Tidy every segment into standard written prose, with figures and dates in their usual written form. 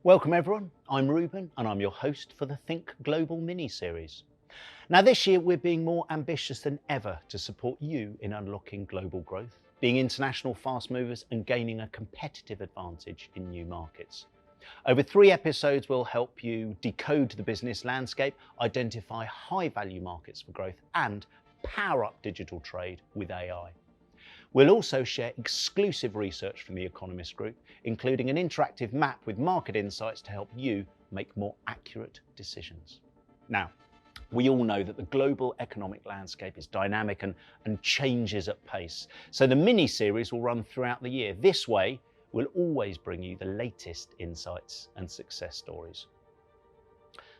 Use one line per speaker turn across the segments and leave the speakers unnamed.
Welcome everyone, I'm Ruben and I'm your host for the Think Global mini-series. Now this year we're being more ambitious than ever to support you in unlocking global growth, being international fast movers and gaining a competitive advantage in new markets. Over 3 episodes we'll help you decode the business landscape, identify high value markets for growth and power up digital trade with AI. We'll also share exclusive research from The Economist Group, including an interactive map with market insights to help you make more accurate decisions. Now, we all know that the global economic landscape is dynamic and changes at pace. So the mini-series will run throughout the year. This way, we'll always bring you the latest insights and success stories.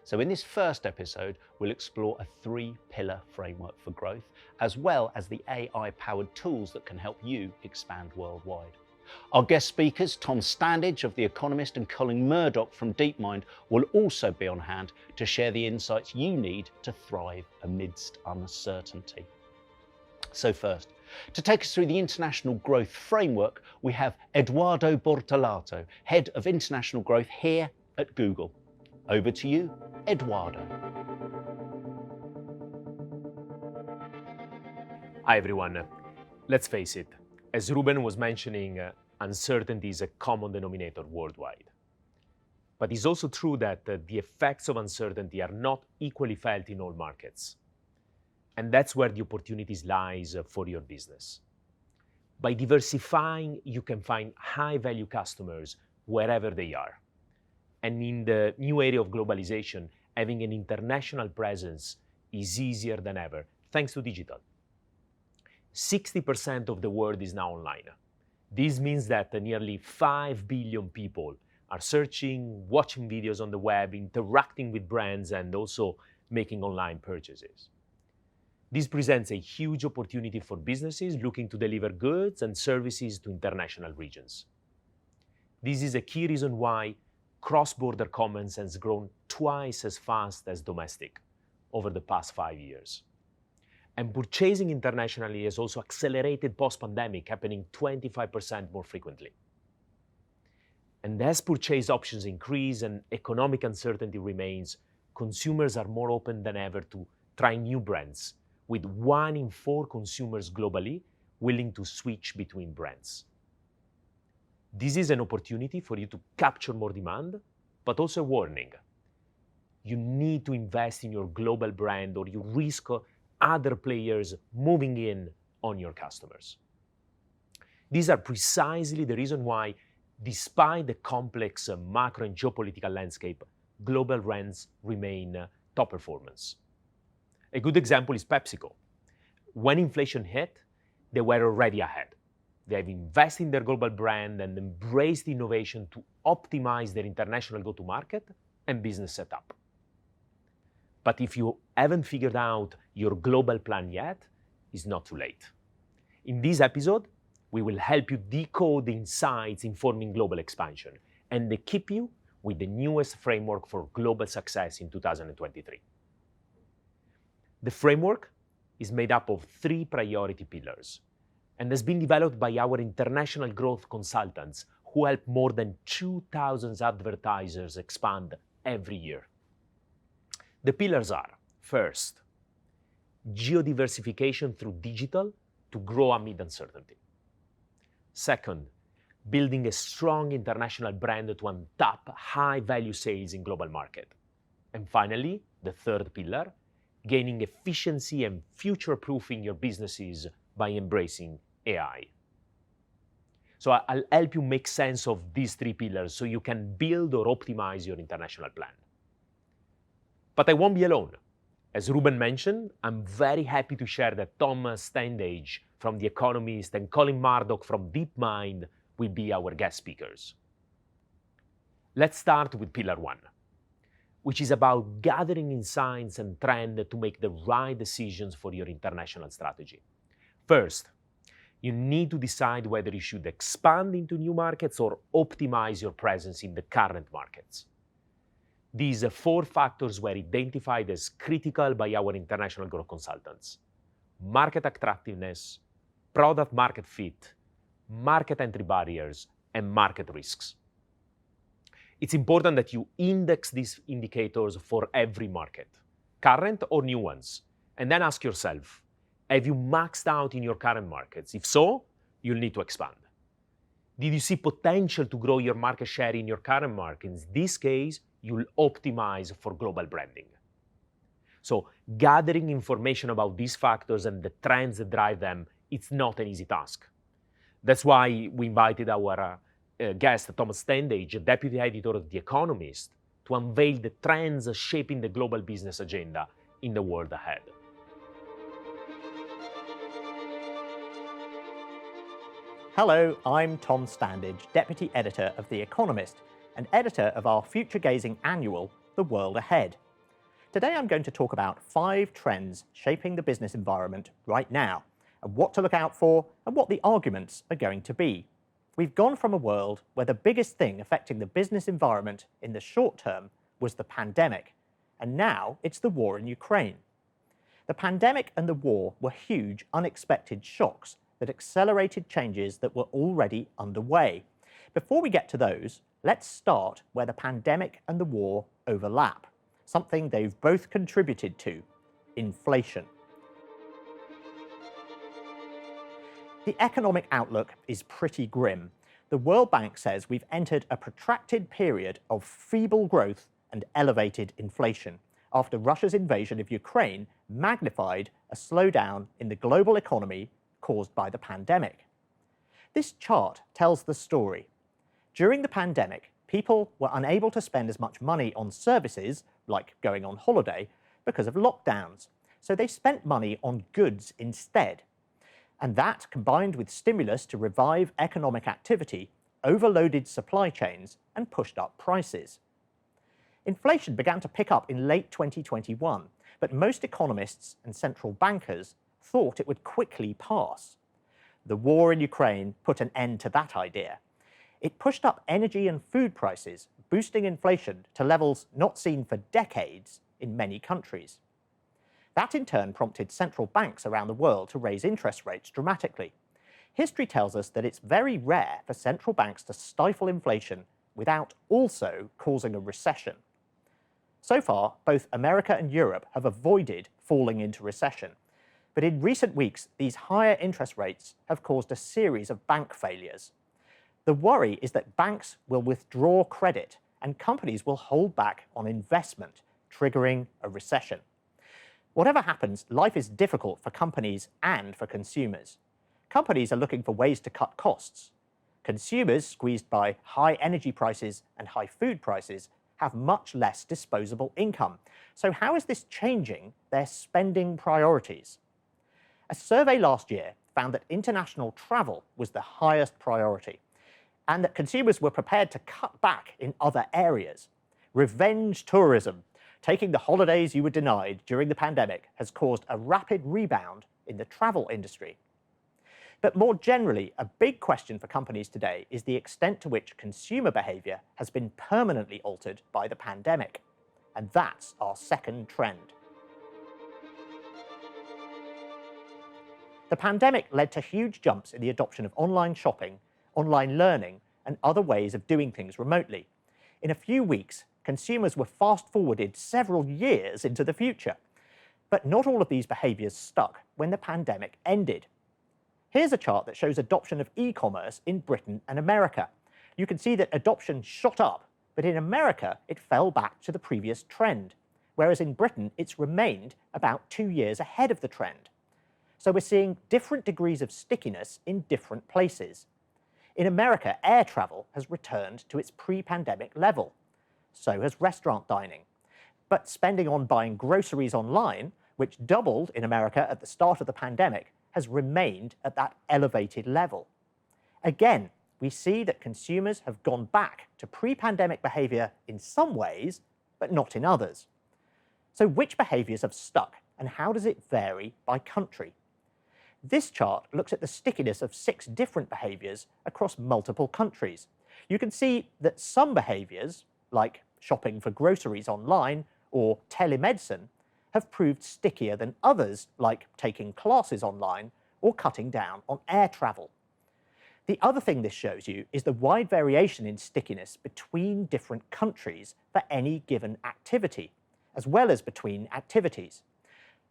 So in this first episode, we'll explore a 3-pillar framework for growth, as well as the AI-powered tools that can help you expand worldwide. Our guest speakers, Tom Standage of The Economist and Colin Murdoch from DeepMind, will also be on hand to share the insights you need to thrive amidst uncertainty. So first, to take us through the International Growth Framework, we have Eduardo Bortolato, Head of International Growth here at Google. Over to you, Eduardo.
Hi everyone. Let's face it, as Ruben was mentioning, uncertainty is a common denominator worldwide. But it's also true that the effects of uncertainty are not equally felt in all markets. And that's where the opportunities lies for your business. By diversifying, you can find high-value customers wherever they are. And in the new area of globalization, having an international presence is easier than ever, thanks to digital. 60% of the world is now online. This means that nearly 5 billion people are searching, watching videos on the web, interacting with brands, and also making online purchases. This presents a huge opportunity for businesses looking to deliver goods and services to international regions. This is a key reason why cross-border commerce has grown twice as fast as domestic over the past 5 years. And purchasing internationally has also accelerated post-pandemic, happening 25% more frequently. And as purchase options increase and economic uncertainty remains, consumers are more open than ever to try new brands, with 1 in 4 consumers globally willing to switch between brands. This is an opportunity for you to capture more demand, but also a warning. You need to invest in your global brand or you risk other players moving in on your customers. These are precisely the reason why, despite the complex macro and geopolitical landscape, global brands remain top performance. A good example is PepsiCo. When inflation hit, they were already ahead. They have invested in their global brand and embraced innovation to optimize their international go-to-market and business setup. But if you haven't figured out your global plan yet, it's not too late. In this episode, we will help you decode the insights informing global expansion and equip you with the newest framework for global success in 2023. The framework is made up of 3 priority pillars and has been developed by our international growth consultants who help more than 2,000 advertisers expand every year. The pillars are, first, geo-diversification through digital to grow amid uncertainty. Second, building a strong international brand to untap high-value sales in global market. And finally, the third pillar, gaining efficiency and future-proofing your businesses by embracing AI. So I'll help you make sense of these 3 pillars so you can build or optimize your international plan. But I won't be alone. As Ruben mentioned, I'm very happy to share that Tom Standage from The Economist and Colin Murdoch from DeepMind will be our guest speakers. Let's start with pillar 1, which is about gathering insights and trends to make the right decisions for your international strategy. First, you need to decide whether you should expand into new markets or optimize your presence in the current markets. These 4 factors were identified as critical by our international growth consultants: market attractiveness, product market fit, market entry barriers, and market risks. It's important that you index these indicators for every market, current or new ones, and then ask yourself, have you maxed out in your current markets? If so, you'll need to expand. Did you see potential to grow your market share in your current markets? In this case, you'll optimize for global branding. So gathering information about these factors and the trends that drive them, it's not an easy task. That's why we invited our guest, Thomas Standage, deputy editor of The Economist, to unveil the trends shaping the global business agenda in the world ahead.
Hello, I'm Tom Standage, deputy editor of The Economist and editor of our future-gazing annual, The World Ahead. Today I'm going to talk about 5 trends shaping the business environment right now, and what to look out for and what the arguments are going to be. We've gone from a world where the biggest thing affecting the business environment in the short term was the pandemic, and now it's the war in Ukraine. The pandemic and the war were huge, unexpected shocks that accelerated changes that were already underway. Before we get to those, let's start where the pandemic and the war overlap, something they've both contributed to: inflation. The economic outlook is pretty grim. The World Bank says we've entered a protracted period of feeble growth and elevated inflation after Russia's invasion of Ukraine magnified a slowdown in the global economy caused by the pandemic. This chart tells the story. During the pandemic, people were unable to spend as much money on services, like going on holiday, because of lockdowns, so they spent money on goods instead. And that, combined with stimulus to revive economic activity, overloaded supply chains and pushed up prices. Inflation began to pick up in late 2021, but most economists and central bankers thought it would quickly pass. The war in Ukraine put an end to that idea. It pushed up energy and food prices, boosting inflation to levels not seen for decades in many countries. That in turn prompted central banks around the world to raise interest rates dramatically. History tells us that it's very rare for central banks to stifle inflation without also causing a recession. So far, both America and Europe have avoided falling into recession. But in recent weeks, these higher interest rates have caused a series of bank failures. The worry is that banks will withdraw credit and companies will hold back on investment, triggering a recession. Whatever happens, life is difficult for companies and for consumers. Companies are looking for ways to cut costs. Consumers, squeezed by high energy prices and high food prices, have much less disposable income. So how is this changing their spending priorities? A survey last year found that international travel was the highest priority, and that consumers were prepared to cut back in other areas. Revenge tourism, taking the holidays you were denied during the pandemic, has caused a rapid rebound in the travel industry. But more generally, a big question for companies today is the extent to which consumer behaviour has been permanently altered by the pandemic. And that's our second trend. The pandemic led to huge jumps in the adoption of online shopping, online learning, and other ways of doing things remotely. In a few weeks, consumers were fast-forwarded several years into the future. But not all of these behaviours stuck when the pandemic ended. Here's a chart that shows adoption of e-commerce in Britain and America. You can see that adoption shot up, but in America it fell back to the previous trend, whereas in Britain it's remained about 2 years ahead of the trend. So we're seeing different degrees of stickiness in different places. In America, air travel has returned to its pre-pandemic level. So has restaurant dining. But spending on buying groceries online, which doubled in America at the start of the pandemic, has remained at that elevated level. Again, we see that consumers have gone back to pre-pandemic behaviour in some ways, but not in others. So which behaviours have stuck, and how does it vary by country? This chart looks at the stickiness of 6 different behaviours across multiple countries. You can see that some behaviours, like shopping for groceries online or telemedicine, have proved stickier than others, like taking classes online or cutting down on air travel. The other thing this shows you is the wide variation in stickiness between different countries for any given activity, as well as between activities.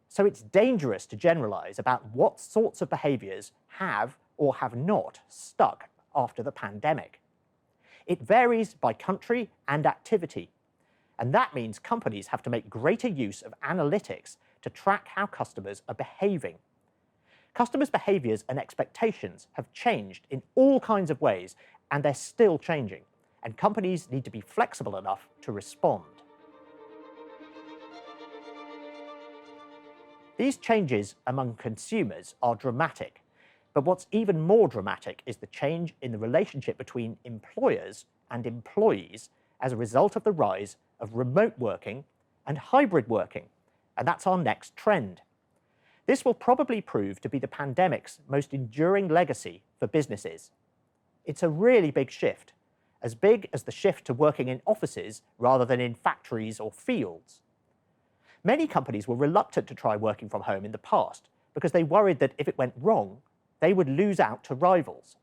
So it's dangerous to generalize about what sorts of behaviors have or have not stuck after the pandemic. It varies by country and activity, and that means companies have to make greater use of analytics to track how customers are behaving. Customers' behaviors and expectations have changed in all kinds of ways, and they're still changing, and companies need to be flexible enough to respond. These changes among consumers are dramatic, but what's even more dramatic is the change in the relationship between employers and employees as a result of the rise of remote working and hybrid working, and that's our next trend. This will probably prove to be the pandemic's most enduring legacy for businesses. It's a really big shift, as big as the shift to working in offices rather than in factories or fields. Many companies were reluctant to try working from home in the past because they worried that if it went wrong, they would lose out to rivals.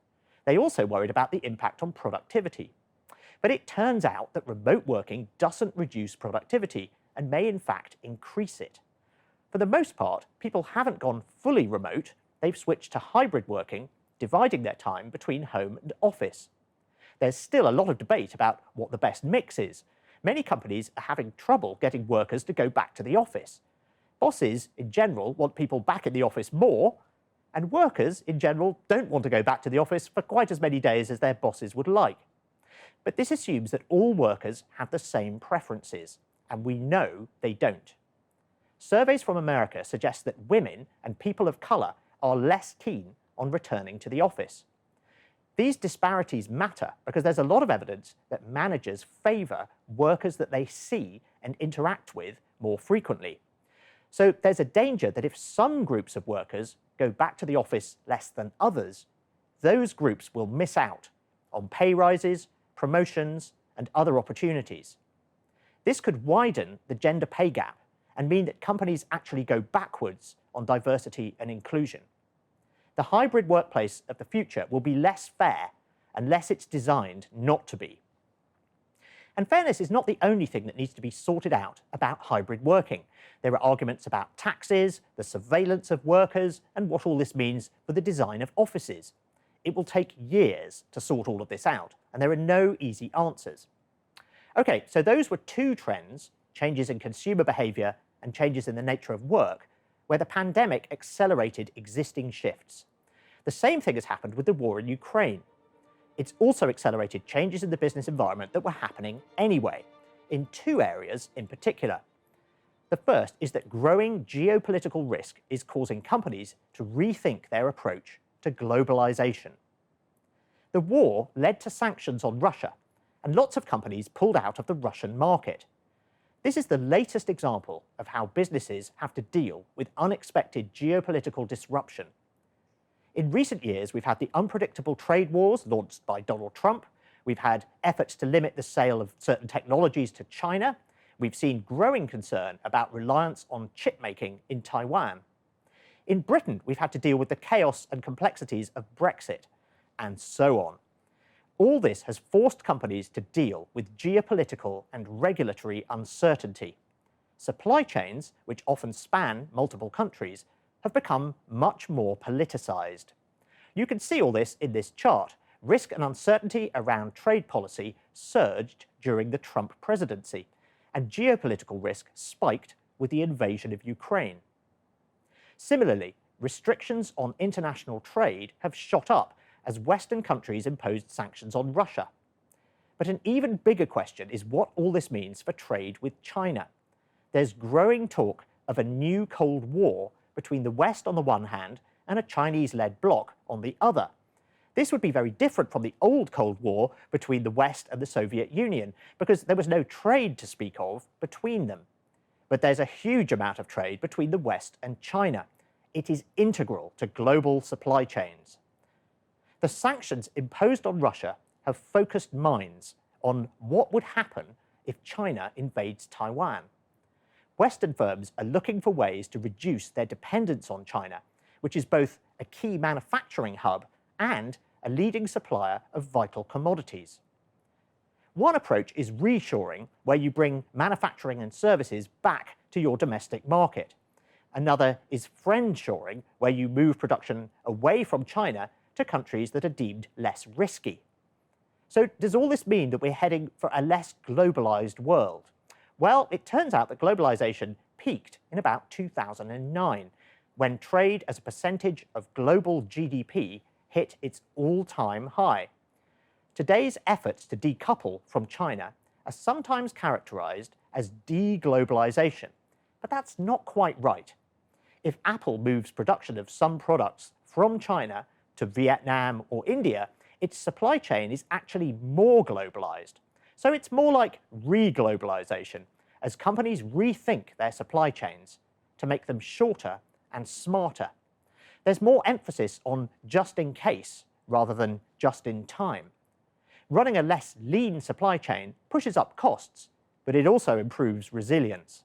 They also worried about the impact on productivity. But it turns out that remote working doesn't reduce productivity and may in fact increase it. For the most part, people haven't gone fully remote. They've switched to hybrid working, dividing their time between home and office. There's still a lot of debate about what the best mix is. Many companies are having trouble getting workers to go back to the office. Bosses, in general, want people back in the office more, and workers, in general, don't want to go back to the office for quite as many days as their bosses would like. But this assumes that all workers have the same preferences, and we know they don't. Surveys from America suggest that women and people of colour are less keen on returning to the office. These disparities matter because there's a lot of evidence that managers favour workers that they see and interact with more frequently. So there's a danger that if some groups of workers go back to the office less than others, those groups will miss out on pay rises, promotions, and other opportunities. This could widen the gender pay gap and mean that companies actually go backwards on diversity and inclusion. The hybrid workplace of the future will be less fair unless it's designed not to be. And fairness is not the only thing that needs to be sorted out about hybrid working. There are arguments about taxes, the surveillance of workers, and what all this means for the design of offices. It will take years to sort all of this out, and there are no easy answers. Okay, so those were two trends, changes in consumer behaviour and changes in the nature of work, where the pandemic accelerated existing shifts. The same thing has happened with the war in Ukraine. It's also accelerated changes in the business environment that were happening anyway, in two areas in particular. The first is that growing geopolitical risk is causing companies to rethink their approach to globalization. The war led to sanctions on Russia, and lots of companies pulled out of the Russian market. This is the latest example of how businesses have to deal with unexpected geopolitical disruption. In recent years, we've had the unpredictable trade wars launched by Donald Trump. We've had efforts to limit the sale of certain technologies to China. We've seen growing concern about reliance on chip making in Taiwan. In Britain, we've had to deal with the chaos and complexities of Brexit, and so on. All this has forced companies to deal with geopolitical and regulatory uncertainty. Supply chains, which often span multiple countries, have become much more politicized. You can see all this in this chart. Risk and uncertainty around trade policy surged during the Trump presidency, and geopolitical risk spiked with the invasion of Ukraine. Similarly, restrictions on international trade have shot up as Western countries imposed sanctions on Russia. But an even bigger question is what all this means for trade with China. There's growing talk of a new Cold War between the West on the one hand and a Chinese-led bloc on the other. This would be very different from the old Cold War between the West and the Soviet Union, because there was no trade to speak of between them. But there's a huge amount of trade between the West and China. It is integral to global supply chains. The sanctions imposed on Russia have focused minds on what would happen if China invades Taiwan. Western firms are looking for ways to reduce their dependence on China, which is both a key manufacturing hub and a leading supplier of vital commodities. One approach is reshoring, where you bring manufacturing and services back to your domestic market. Another is friendshoring, where you move production away from China to countries that are deemed less risky. So does all this mean that we're heading for a less globalized world? Well, it turns out that globalization peaked in about 2009, when trade as a percentage of global GDP hit its all-time high. Today's efforts to decouple from China are sometimes characterized as deglobalization, but that's not quite right. If Apple moves production of some products from China to Vietnam or India, its supply chain is actually more globalized. So it's more like re-globalization, as companies rethink their supply chains to make them shorter and smarter. There's more emphasis on just in case rather than just in time. Running a less lean supply chain pushes up costs, but it also improves resilience.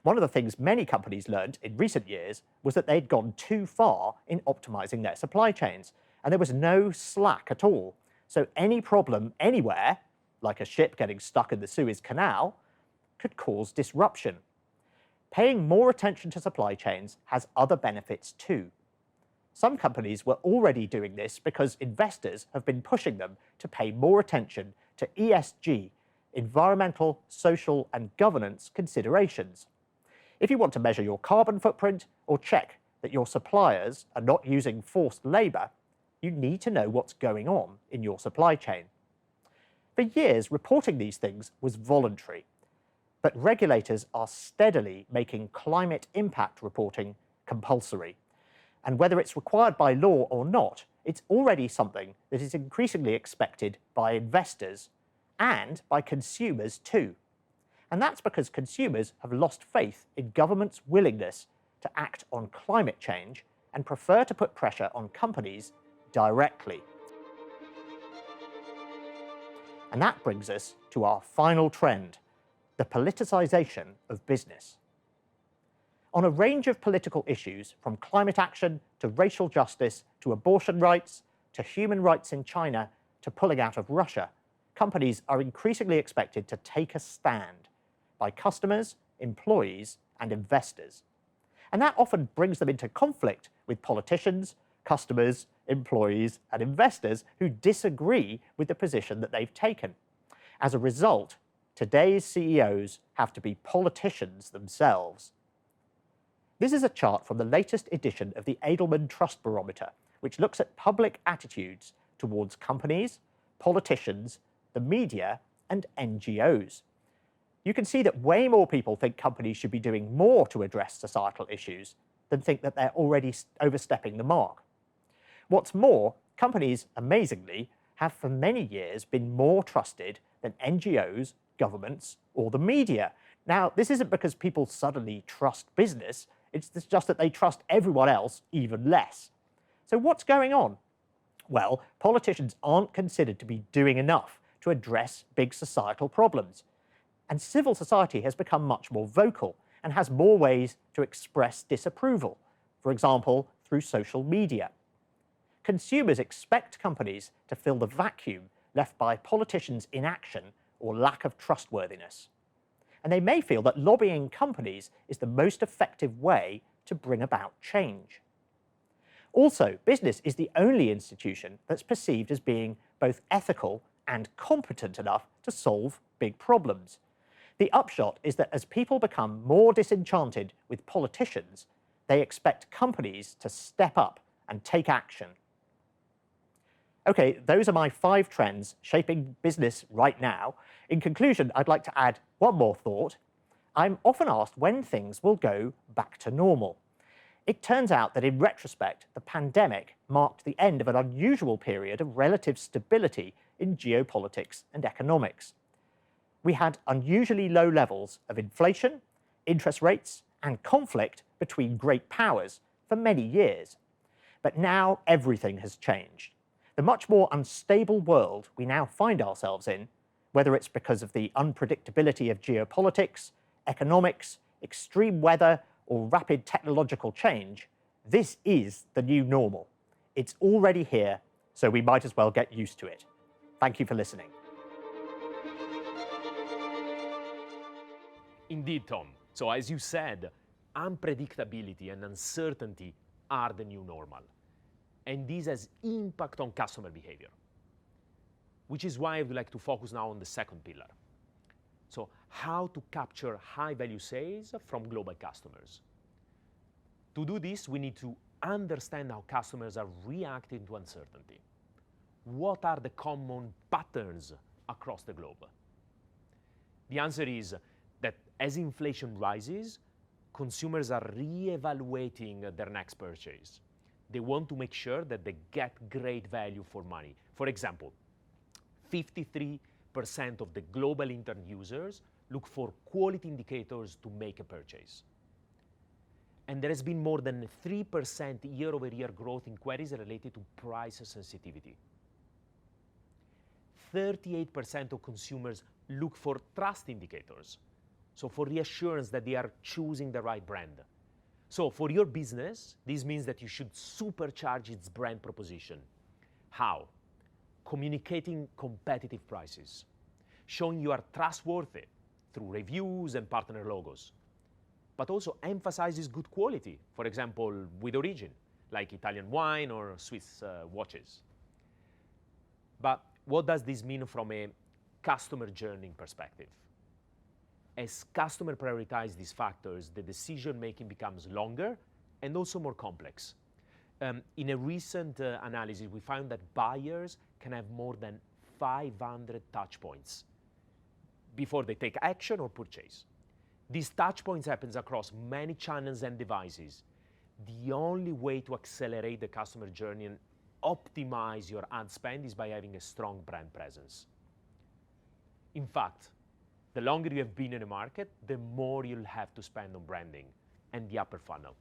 One of the things many companies learned in recent years was that they'd gone too far in optimizing their supply chains, and there was no slack at all. So any problem anywhere, like a ship getting stuck in the Suez Canal, could cause disruption. Paying more attention to supply chains has other benefits too. Some companies were already doing this because investors have been pushing them to pay more attention to ESG, environmental, social, and governance considerations. If you want to measure your carbon footprint or check that your suppliers are not using forced labor, you need to know what's going on in your supply chain. For years, reporting these things was voluntary, but regulators are steadily making climate impact reporting compulsory. And whether it's required by law or not, it's already something that is increasingly expected by investors and by consumers too. And that's because consumers have lost faith in government's willingness to act on climate change and prefer to put pressure on companies directly. And that brings us to our final trend, the politicization of business. On a range of political issues, from climate action to racial justice to abortion rights to human rights in China to pulling out of Russia, companies are increasingly expected to take a stand by customers, employees, and investors. And that often brings them into conflict with politicians, customers, employees, and investors who disagree with the position that they've taken. As a result, today's CEOs have to be politicians themselves. This is a chart from the latest edition of the Edelman Trust Barometer, which looks at public attitudes towards companies, politicians, the media, and NGOs. You can see that way more people think companies should be doing more to address societal issues than think that they're already overstepping the mark. What's more, companies, amazingly, have for many years been more trusted than NGOs, governments, or the media. Now, this isn't because people suddenly trust business, it's just that they trust everyone else even less. So what's going on? Well, politicians aren't considered to be doing enough to address big societal problems. And civil society has become much more vocal and has more ways to express disapproval, for example, through social media. Consumers expect companies to fill the vacuum left by politicians' inaction or lack of trustworthiness. And they may feel that lobbying companies is the most effective way to bring about change. Also, business is the only institution that's perceived as being both ethical and competent enough to solve big problems. The upshot is that as people become more disenchanted with politicians, they expect companies to step up and take action. Okay, those are my 5 trends shaping business right now. In conclusion, I'd like to add one more thought. I'm often asked when things will go back to normal. It turns out that in retrospect, the pandemic marked the end of an unusual period of relative stability in geopolitics and economics. We had unusually low levels of inflation, interest rates, and conflict between great powers for many years. But now everything has changed. The much more unstable world we now find ourselves in, whether it's because of the unpredictability of geopolitics, economics, extreme weather, or rapid technological change, this is the new normal. It's already here, So we might as well get used to it. Thank you for listening.
Indeed, Tom. So as you said, unpredictability and uncertainty are the new normal. And this has impact on customer behavior, which is why I would like to focus now on the second pillar. So how to capture high-value sales from global customers. To do this, we need to understand how customers are reacting to uncertainty. What are the common patterns across the globe? The answer is that as inflation rises, consumers are re-evaluating their next purchase. They want to make sure that they get great value for money. For example, 53% of the global internet users look for quality indicators to make a purchase. And there has been more than 3% year-over-year growth in queries related to price sensitivity. 38% of consumers look for trust indicators, so for reassurance that they are choosing the right brand. So for your business, this means that you should supercharge its brand proposition. How? Communicating competitive prices, showing you are trustworthy through reviews and partner logos, but also emphasizes good quality, for example, with origin, like Italian wine or Swiss watches. But what does this mean from a customer journey perspective? As customers prioritize these factors, the decision-making becomes longer and also more complex. In a recent analysis, we found that buyers can have more than 500 touch points before they take action or purchase. These touch points happen across many channels and devices. The only way to accelerate the customer journey and optimize your ad spend is by having a strong brand presence. In fact, the longer you have been in a market, the more you'll have to spend on branding and the upper funnel.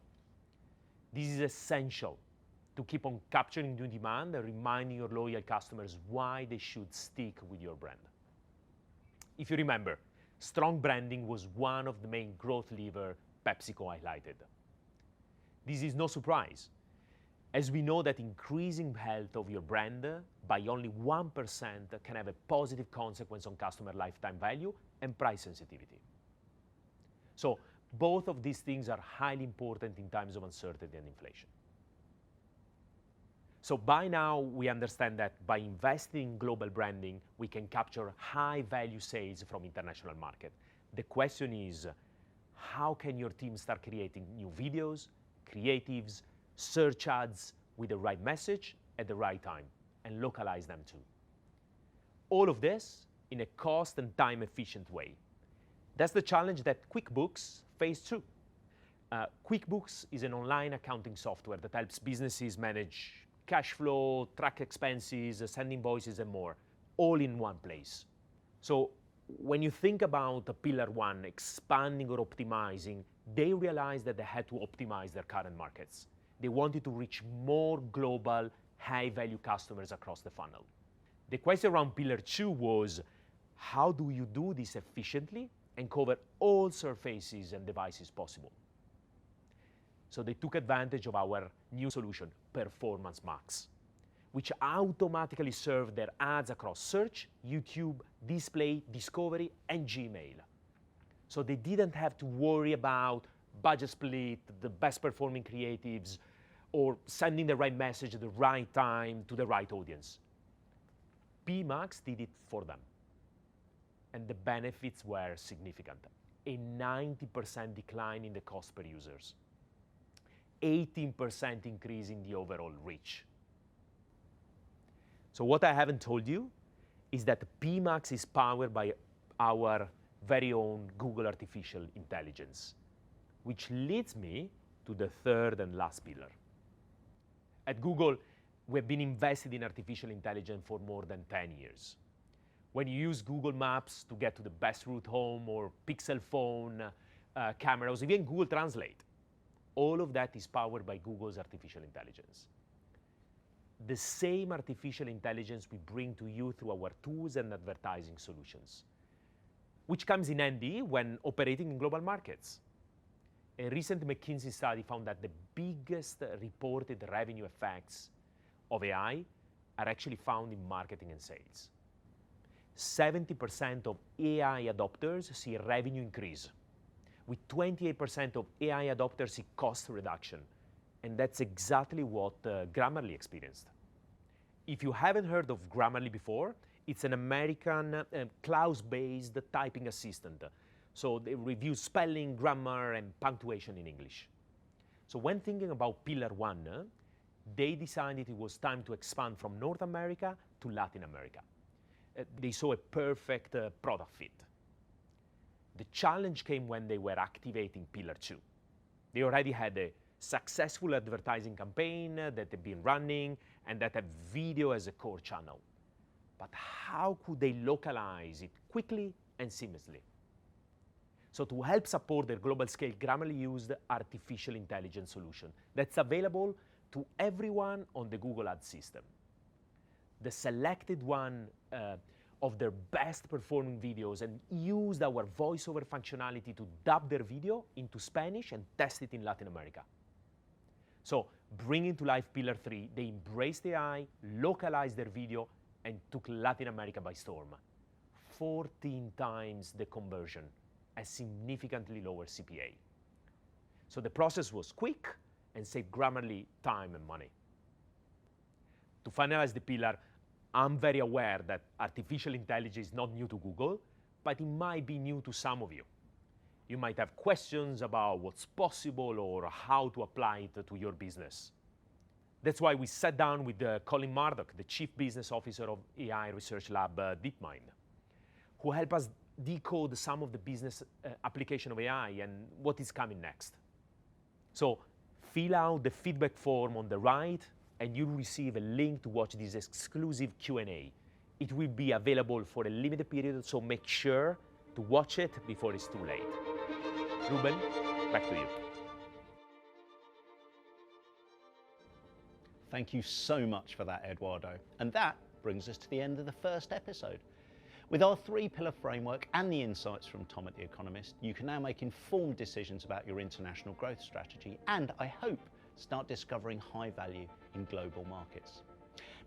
This is essential to keep on capturing new demand and reminding your loyal customers why they should stick with your brand. If you remember, strong branding was one of the main growth levers PepsiCo highlighted. This is no surprise, as we know that increasing health of your brand by only 1% can have a positive consequence on customer lifetime value and price sensitivity. So both of these things are highly important in times of uncertainty and inflation. So by now, we understand that by investing in global branding, we can capture high-value sales from international market. The question is, how can your team start creating new videos, creatives, search ads with the right message at the right time, and localize them too? All of this in a cost and time-efficient way. That's the challenge that QuickBooks faced too. QuickBooks is an online accounting software that helps businesses manage cash flow, track expenses, send invoices, and more, all in one place. So when you think about pillar one, expanding or optimizing, they realized that they had to optimize their current markets. They wanted to reach more global, high-value customers across the funnel. The question around pillar two was, how do you do this efficiently and cover all surfaces and devices possible? So they took advantage of our new solution, Performance Max, which automatically served their ads across search, YouTube, display, discovery, and Gmail. So they didn't have to worry about budget split, the best performing creatives, or sending the right message at the right time to the right audience. PMax did it for them. And the benefits were significant. A 90% decline in the cost per users. 18% increase in the overall reach. So what I haven't told you is that PMax is powered by our very own Google Artificial Intelligence, which leads me to the third and last pillar. At Google, we've been invested in artificial intelligence for more than 10 years. When you use Google Maps to get to the best route home, or Pixel phone, cameras, even Google Translate, all of that is powered by Google's artificial intelligence. The same artificial intelligence we bring to you through our tools and advertising solutions, which comes in handy when operating in global markets. A recent McKinsey study found that the biggest reported revenue effects of AI are actually found in marketing and sales. 70% of AI adopters see revenue increase, with 28% of AI adopters see cost reduction. And that's exactly what Grammarly experienced. If you haven't heard of Grammarly before, it's an American cloud-based typing assistant. So they review spelling, grammar, and punctuation in English. So when thinking about Pillar 1, they decided it was time to expand from North America to Latin America. They saw a perfect product fit. The challenge came when they were activating Pillar 2. They already had a successful advertising campaign that had been running and that had video as a core channel. But how could they localize it quickly and seamlessly? So to help support their global scale, Grammarly used artificial intelligence solution that's available to everyone on the Google Ads system. The selected one of their best performing videos and used our voiceover functionality to dub their video into Spanish and test it in Latin America. So bringing to life Pillar 3, they embraced AI, localized their video, and took Latin America by storm. 14 times the conversion, a significantly lower CPA. So the process was quick and saved Grammarly time and money. To finalize the pillar, I'm very aware that artificial intelligence is not new to Google, but it might be new to some of you. You might have questions about what's possible or how to apply it to your business. That's why we sat down with Colin Murdoch, the Chief Business Officer of AI Research Lab DeepMind, who helped us decode some of the business application of AI and what is coming next. So fill out the feedback form on the right and you'll receive a link to watch this exclusive Q&A. It will be available for a limited period, so make sure to watch it before it's too late. Ruben, back to you.
Thank you so much for that, Eduardo. And that brings us to the end of the first episode. With our 3-pillar framework and the insights from Tom at The Economist, you can now make informed decisions about your international growth strategy and, I hope, start discovering high value in global markets.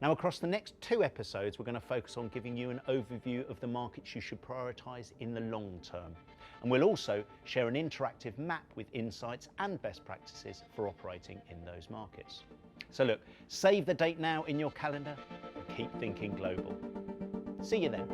Now, across the next 2 episodes, we're going to focus on giving you an overview of the markets you should prioritise in the long term. And we'll also share an interactive map with insights and best practices for operating in those markets. So look, save the date now in your calendar and keep thinking global. See you then.